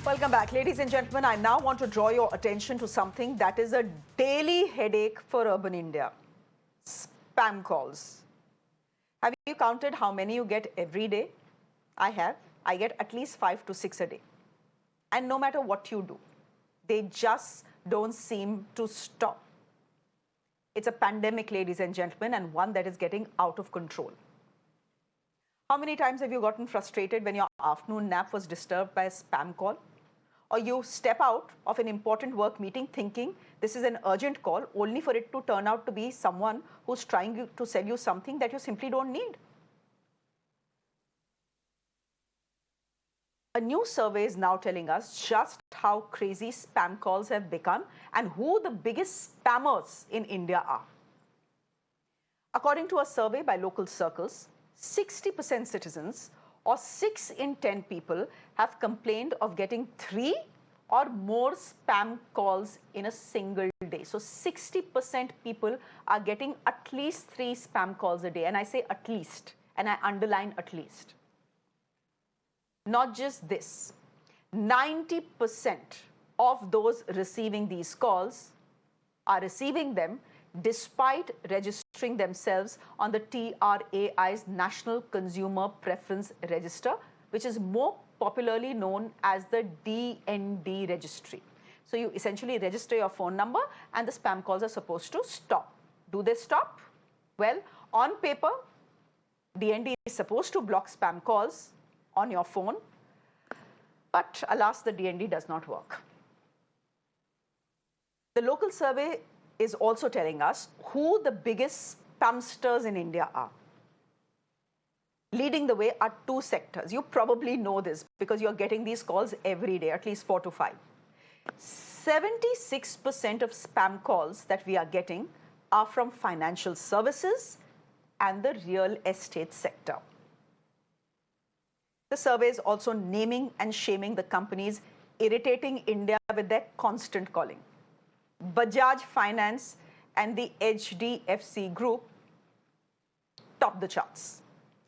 Welcome back. Ladies and gentlemen, I now want to draw your attention to something that is a daily headache for urban India. Spam calls. Have you counted how many you get every day? I have. I get at least 5 to 6 a day. And no matter what you do, they just don't seem to stop. It's a pandemic, ladies and gentlemen, and one that is getting out of control. How many times have you gotten frustrated when your afternoon nap was disturbed by a spam call? Or you step out of an important work meeting thinking this is an urgent call only for it to turn out to be someone who's trying to sell you something that you simply don't need. A new survey is now telling us just how crazy spam calls have become and who the biggest spammers in India are. According to a survey by local circles, 60% citizens or 6 in 10 people have complained of getting 3 or more spam calls in a single day. So 60% people are getting at least 3 spam calls a day. And I say at least, and I underline at least. Not just this, 90% of those receiving these calls are receiving them despite registering themselves on the TRAI's National Consumer Preference Register, which is more popularly known as the DND registry. So you essentially register your phone number and the spam calls are supposed to stop. Do they stop? Well, on paper, DND is supposed to block spam calls on your phone, but alas, the DND does not work. The local survey is also telling us who the biggest spamsters in India are. Leading the way are 2 sectors. You probably know this because you're getting these calls every day, at least 4 to 5. 76% of spam calls that we are getting are from financial services and the real estate sector. The survey is also naming and shaming the companies irritating India with their constant calling. Bajaj Finance and the HDFC group top the charts.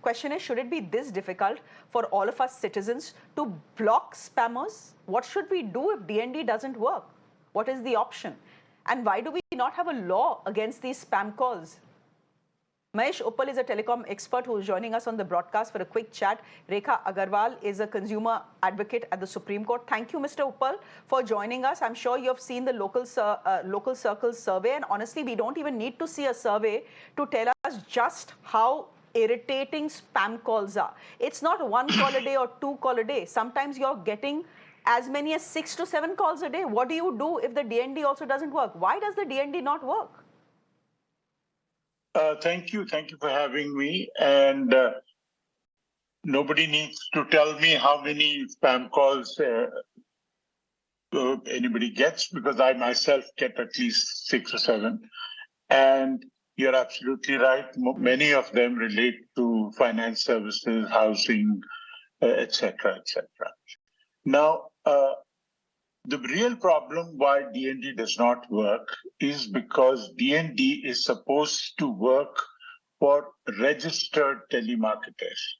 Question is, should it be this difficult for all of us citizens to block spammers? What should we do if DND doesn't work? What is the option? And why do we not have a law against these spam calls? Mahesh Uppal is a telecom expert who is joining us on the broadcast for a quick chat. Rekha Aggarwal is a consumer advocate at the Supreme Court. Thank you, Mr. Uppal, for joining us. I'm sure you have seen the local circles survey, and honestly, we don't even need to see a survey to tell us just how irritating spam calls are. It's not 1 call a day or 2 call a day. Sometimes you're getting as many as 6 to 7 calls a day. What do you do if the DND also doesn't work? Why does the DND not work? Thank you for having me. And nobody needs to tell me how many spam calls anybody gets, because I myself get at least 6 or 7. And you're absolutely right. Many of them relate to finance services, housing, etc., etc. Now, the real problem why DND does not work is because DND is supposed to work for registered telemarketers.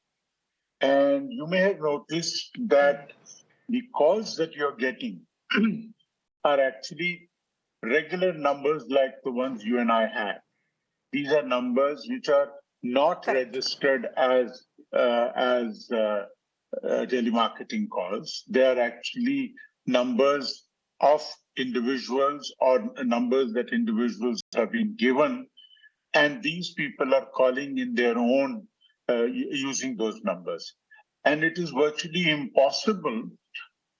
And you may have noticed that the calls that you're getting are actually regular numbers like the ones you and I have. These are numbers which are not registered as telemarketing calls. They are actually numbers of individuals or numbers that individuals have been given, and these people are calling in their own using those numbers. And it is virtually impossible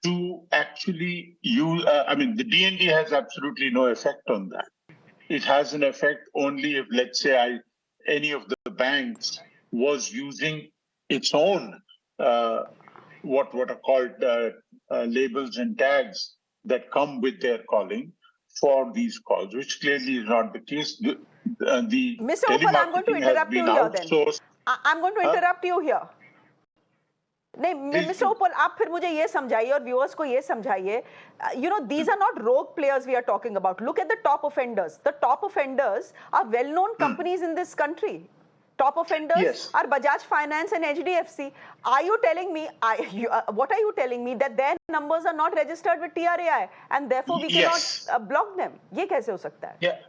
to actually use, the DND has absolutely no effect on that. It has an effect only if, let's say, any of the banks was using its own what are called labels and tags that come with their calling for these calls, which clearly is not the case. Mr. Uppal, I'm going to interrupt you here then. I'm going to interrupt you here. नहीं, Mr. Uppal, आप फिर मुझे ये समझाइए और viewers को ये समझाइए. These are not rogue players we are talking about. Look at the top offenders. The top offenders are well-known companies in this country. Top offenders Yes. are Bajaj Finance and HDFC. Are you telling me, what are you telling me, that their numbers are not registered with TRAI and therefore we cannot Yes. block them? ये कैसे हो सकता है?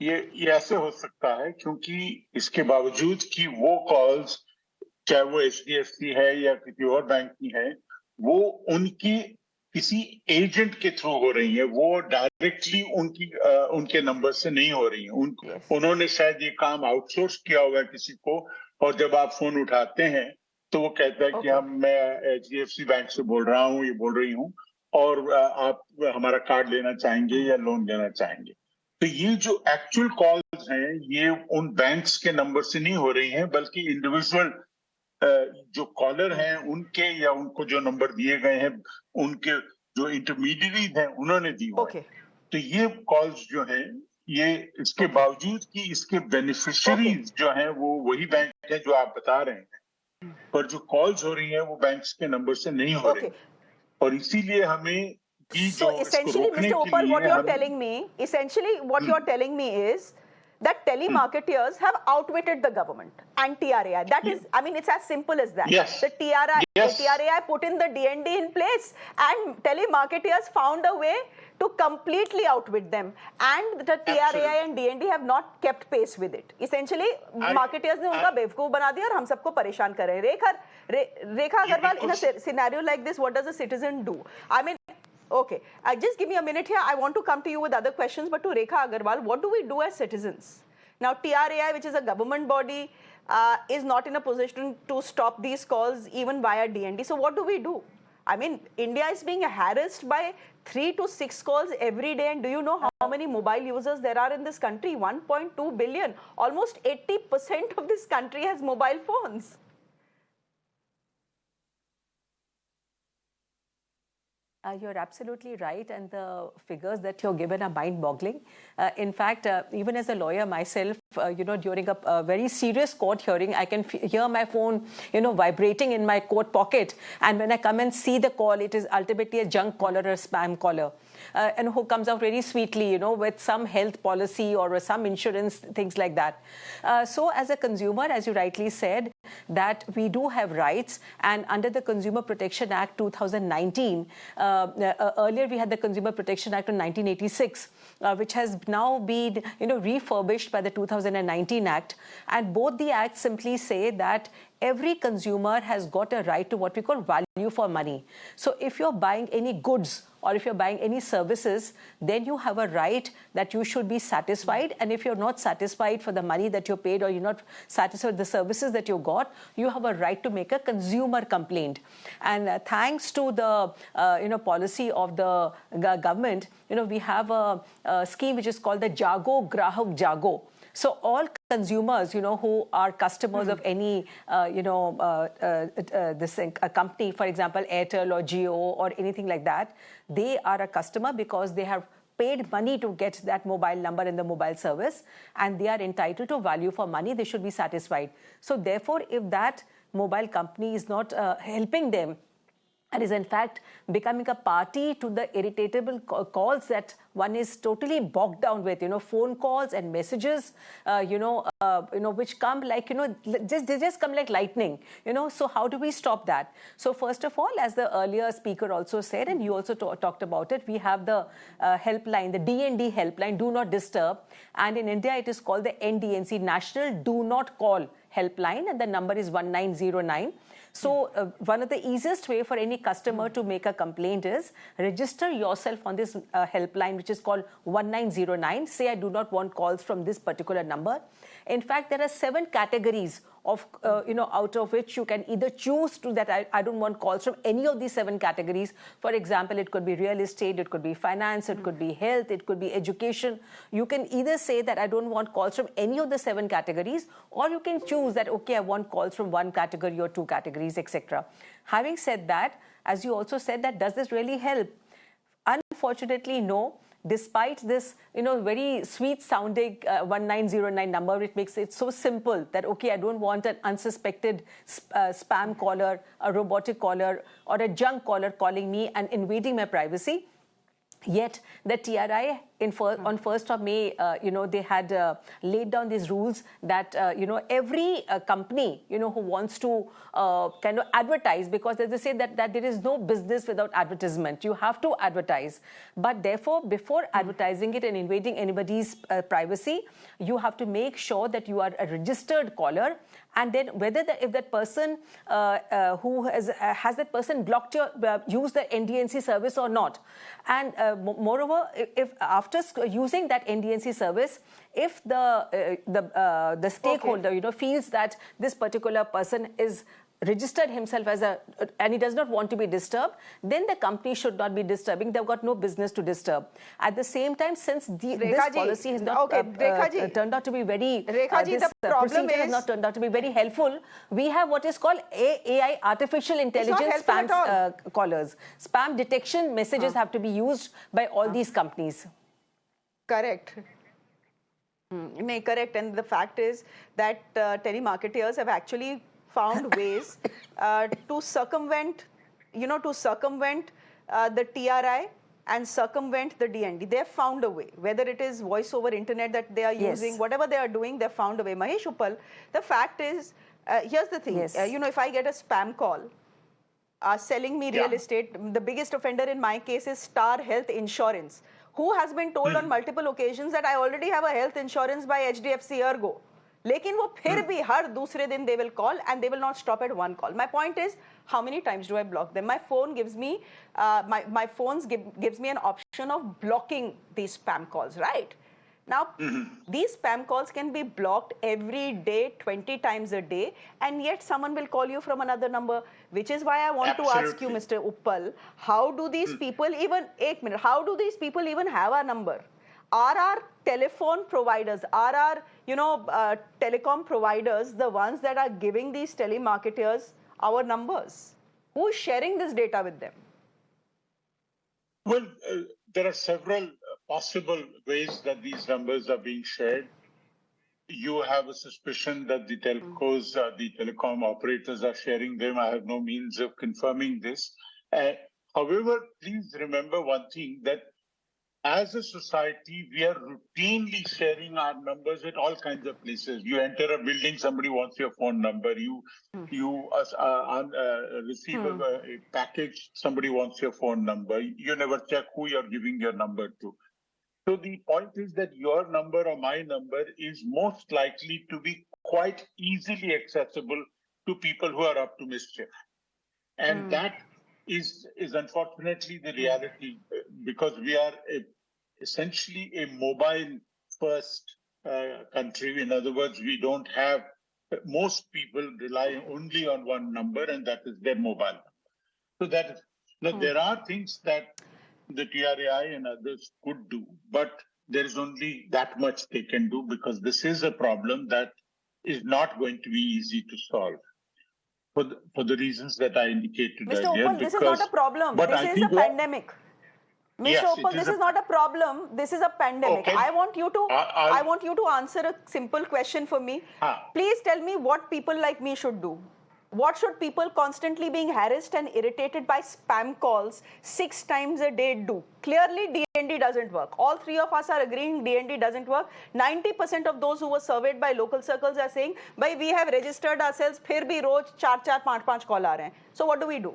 ये ऐसे हो सकता है क्योंकि इसके बावजूद कि वो कॉल्स, चाहे वो HDFC है या किसी और बैंक की है, वो उनकी किसी एजेंट के थ्रू हो रही है, वो डायरेक्टली उनके नंबर से नहीं हो रही है। उन्होंने शायद ये काम आउटसोर्स किया होगा किसी को, और जब आप फोन उठाते हैं तो वो कहता है कि मैं HDFC बैंक से बोल रहा हूँ, ये बोल रही हूँ, और आप हमारा कार्ड लेना चाहेंगे या लोन लेना चाहेंगे। तो ये जो एक्चुअल कॉल्स हैं, ये उन बैंक्स के नंबर से नहीं हो रही हैं, बल्कि इंडिविजुअल जो कॉलर हैं उनके, या उनको जो नंबर दिए गए हैं, उनके जो इंटरमीडियरीज हैं उन्होंने दी हुए हैं। तो ये कॉल्स जो हैं, ये इसके बावजूद कि इसके बेनिफिशियरीज जो हैं वो वही बैंक है जो आप बता रहे हैं, पर जो कॉल्स हो रही हैं वो बैंक्स के नंबर से नहीं हो रही, और इसीलिए हमें So essentially, Mr. Uppal, what you're telling me, is that telemarketers have outwitted the government and TRAI. That is, I mean, it's as simple as that. Yes. The TRAI put in the DND in place, and telemarketers found a way to completely outwit them. And the TRAI and DND have not kept pace with it. Essentially, marketers ने उनका बेवकूफ बना दिया और हम सबको परेशान कर रहे हैं. Rekha Aggarwal, in a scenario like this, what does a citizen do? I mean, okay, just give me a minute here. I want to come to you with other questions, but to Rekha Aggarwal, what do we do as citizens? Now, TRAI, which is a government body, is not in a position to stop these calls even via DND. So what do we do? I mean, India is being harassed by 3 to 6 calls every day. And do you know how many mobile users there are in this country? 1.2 billion. Almost 80% of this country has mobile phones. You're absolutely right, and the figures that you're given are mind-boggling. In fact, even as a lawyer myself, during a very serious court hearing, I can hear my phone, vibrating in my coat pocket, and when I come and see the call, it is ultimately a junk caller or a spam caller. And who comes out very sweetly, with some health policy or some insurance, things like that. So as a consumer, as you rightly said, that we do have rights, and under the Consumer Protection Act 2019, earlier we had the Consumer Protection Act of 1986, which has now been, refurbished by the 2019 Act, and both the acts simply say that every consumer has got a right to what we call value for money. So if you're buying any goods or if you're buying any services, then you have a right that you should be satisfied. And if you're not satisfied for the money that you paid, or you're not satisfied with the services that you got, you have a right to make a consumer complaint. And thanks to the policy of the government, we have a scheme which is called the Jago Grahak Jago. So all consumers, who are customers of any, this company, for example, Airtel or Jio or anything like that, they are a customer because they have paid money to get that mobile number in the mobile service, and they are entitled to value for money. They should be satisfied. So therefore, if that mobile company is not helping them, and is in fact becoming a party to the irritable calls that one is totally bogged down with, phone calls and messages, which come like, they just come like lightning, so how do we stop that? So first of all, as the earlier speaker also said, and you also talked about it, we have the helpline, the DND helpline, Do Not Disturb, and in India it is called the NDNC, National Do Not Call helpline, and the number is 1909. So one of the easiest way for any customer to make a complaint is register yourself on this helpline, which is called 1909. Say, I do not want calls from this particular number. In fact, there are 7 categories of, out of which you can either choose to that I don't want calls from any of these 7 categories. For example, it could be real estate, it could be finance, it could be health, it could be education. You can either say that I don't want calls from any of the 7 categories, or you can choose that, okay, I want calls from 1 category or 2 categories, etc. Having said that, as you also said, that does this really help? Unfortunately, no. Despite this, very sweet-sounding 1909 number, it makes it so simple that, okay, I don't want an unsuspected spam caller, a robotic caller, or a junk caller calling me and invading my privacy. Yet the TRAI on 1st of May, they had laid down these rules that, every company, who wants to kind of advertise, because as they say that there is no business without advertisement. You have to advertise. But therefore, before advertising it and invading anybody's privacy, you have to make sure that you are a registered caller, and then whether if that person who has that person blocked your use the NDNC service or not. And moreover, if after using that NDNC service, if the stakeholder feels that this particular person is registered himself as and he does not want to be disturbed, then the company should not be disturbing. They've got no business to disturb. At the same time, since this policy has not turned out to be very, this procedure has not turned out to be very helpful, we have what is called AI, artificial intelligence spam callers. Spam detection messages have to be used by all these companies. Correct. Correct. And the fact is that telemarketers have actually found ways to circumvent, the TRI and circumvent the DND. They have found a way, whether it is voice over internet that they are using, whatever they are doing, they have found a way. Mahesh Uppal, the fact is, here's the thing, if I get a spam call selling me real estate, the biggest offender in my case is Star Health Insurance, who has been told on multiple occasions that I already have a health insurance by HDFC Ergo. लेकिन वो फिर भी हर दूसरे दिन they will call and they will not stop at one call. My point is, how many times do I block them? My phone gives me, my phones gives me an option of blocking these spam calls, right? Now, these spam calls can be blocked every day, 20 times a day, and yet someone will call you from another number, which is why I want to ask you, Mr. Uppal, how do these people even, 8 minutes, how do these people even have our number? Are our telephone providers, are our, telecom providers the ones that are giving these telemarketers our numbers? Who is sharing this data with them? Well, there are several possible ways that these numbers are being shared. You have a suspicion that the telcos, the telecom operators are sharing them. I have no means of confirming this. However, please remember one thing, that as a society, we are routinely sharing our numbers at all kinds of places. You enter a building, somebody wants your phone number. You receive a package, somebody wants your phone number. You never check who you're giving your number to. So the point is that your number or my number is most likely to be quite easily accessible to people who are up to mischief. And that is unfortunately the reality, because we are essentially a mobile-first country. In other words, we don't have, most people rely only on one number, and that is their mobile number. So that is, now there are things that the TRAI and others could do, but there is only that much they can do, because this is a problem that is not going to be easy to solve. For the reasons that I indicated Mr. earlier. Uppal, this is not a problem. This is a pandemic. Mr. Uppal, this is not a problem. This is a pandemic. Okay. I want you to answer a simple question for me. Please tell me what people like me should do. What should people constantly being harassed and irritated by spam calls 6 times a day do? Clearly, DND doesn't work. All three of us are agreeing DND doesn't work. 90% of those who were surveyed by local circles are saying, "Bhai, we have registered ourselves, phir bhi roz 4, 5 call aa rahe hain." So what do we do?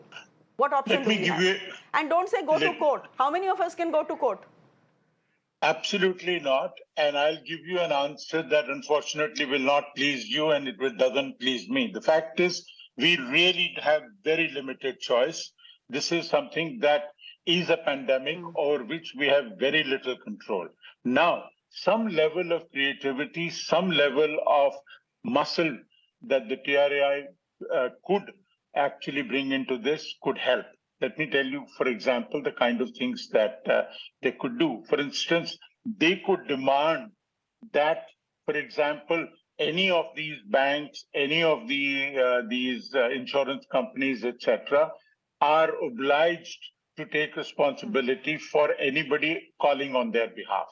What option do we have? And don't say go to court. How many of us can go to court? Absolutely not. And I'll give you an answer that unfortunately will not please you, and it doesn't please me. The fact is, we really have very limited choice. This is something that is a pandemic over which we have very little control. Now, some level of creativity, some level of muscle that the TRAI could actually bring into this could help. Let me tell you, for example, the kind of things that they could do. For instance, they could demand that, for example, any of these banks, any of these insurance companies, etc., are obliged to take responsibility for anybody calling on their behalf,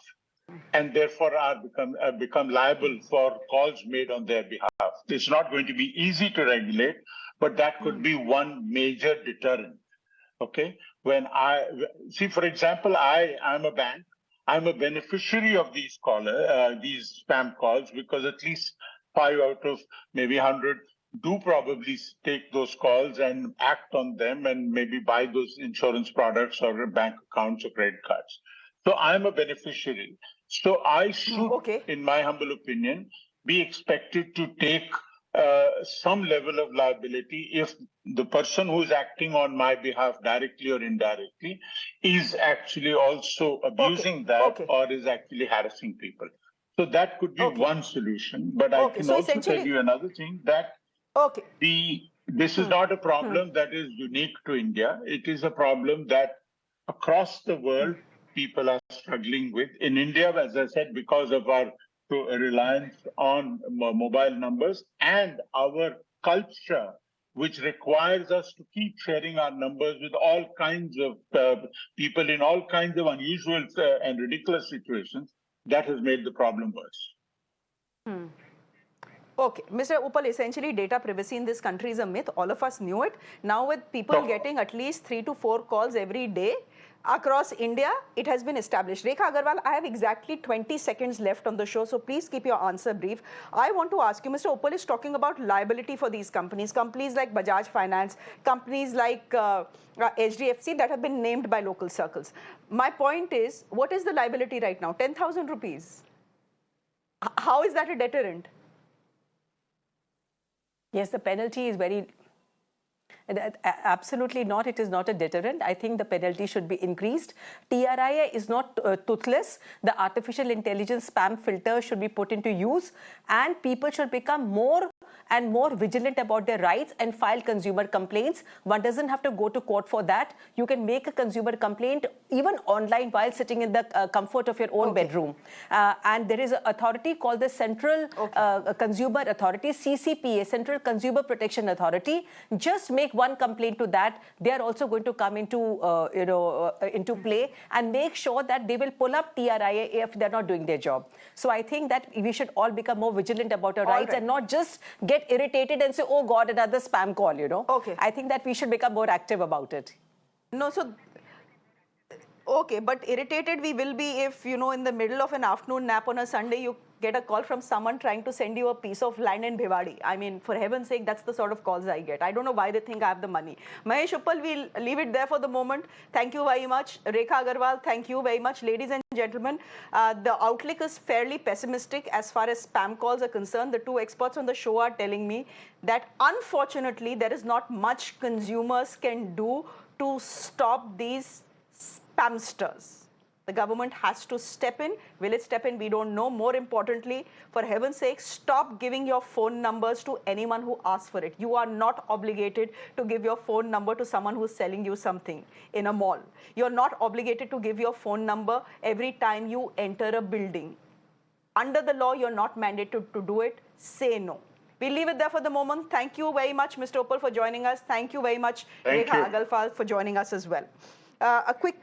and therefore are become liable for calls made on their behalf. It's not going to be easy to regulate, but that could be one major deterrent. Okay, when I see, for example, I'm a bank. I'm a beneficiary of these these spam calls, because at least 5 out of maybe 100 do probably take those calls and act on them and maybe buy those insurance products or bank accounts or credit cards. So I'm a beneficiary. So I should, Okay. in my humble opinion, be expected to take some level of liability if the person who's acting on my behalf directly or indirectly is actually also abusing that Okay. or is actually harassing people. So that could be Okay. one solution. But I Okay. can So also tell essentially, you another thing, that okay. this is not a problem that is unique to India. It is a problem that across the world people are struggling with. In India, as I said, because of our reliance on mobile numbers and our culture, which requires us to keep sharing our numbers with all kinds of people in all kinds of unusual and ridiculous situations, that has made the problem worse. Okay, Mr. Uppal, essentially data privacy in this country is a myth. All of us knew it. Now with people getting at least 3 to 4 calls every day across India, it has been established. Rekha Aggarwal, I have exactly 20 seconds left on the show, so please keep your answer brief. I want to ask you, Mr. Uppal is talking about liability for these companies like Bajaj Finance, companies like HDFC that have been named by local circles. My point is, what is the liability right now? 10,000 rupees. How is that a deterrent? Yes, the penalty is very... Absolutely not. It is not a deterrent. I think the penalty should be increased. TRIA is not toothless. The artificial intelligence spam filter should be put into use, and people should become more and more vigilant about their rights and file consumer complaints. One doesn't have to go to court for that. You can make a consumer complaint even online while sitting in the comfort of your own bedroom. And there is an authority called the Central Consumer Authority, CCPA, Central Consumer Protection Authority. Just make one complaint to that. They are also going to come into into play and make sure that they will pull up TRIA if they're not doing their job. So I think that we should all become more vigilant about our rights and not just get irritated and say, oh God, another spam call, Okay. I think that we should become more active about it. No, so... Okay, but irritated we will be if, in the middle of an afternoon nap on a Sunday, you get a call from someone trying to send you a piece of land in Bhiwadi. I mean, for heaven's sake, that's the sort of calls I get. I don't know why they think I have the money. Mahesh Uppal, we'll leave it there for the moment. Thank you very much. Rekha Aggarwal, thank you very much. Ladies and gentlemen, the outlook is fairly pessimistic as far as spam calls are concerned. The two experts on the show are telling me that unfortunately, there is not much consumers can do to stop these spamsters. The government has to step in. Will it step in? We don't know. More importantly, for heaven's sake, stop giving your phone numbers to anyone who asks for it. You are not obligated to give your phone number to someone who's selling you something in a mall. You're not obligated to give your phone number every time you enter a building. Under the law, you're not mandated to do it. Say no. We'll leave it there for the moment. Thank you very much, Mr. Uppal, for joining us. Thank you very much, Rekha Aggarwal, for joining us as well. A quick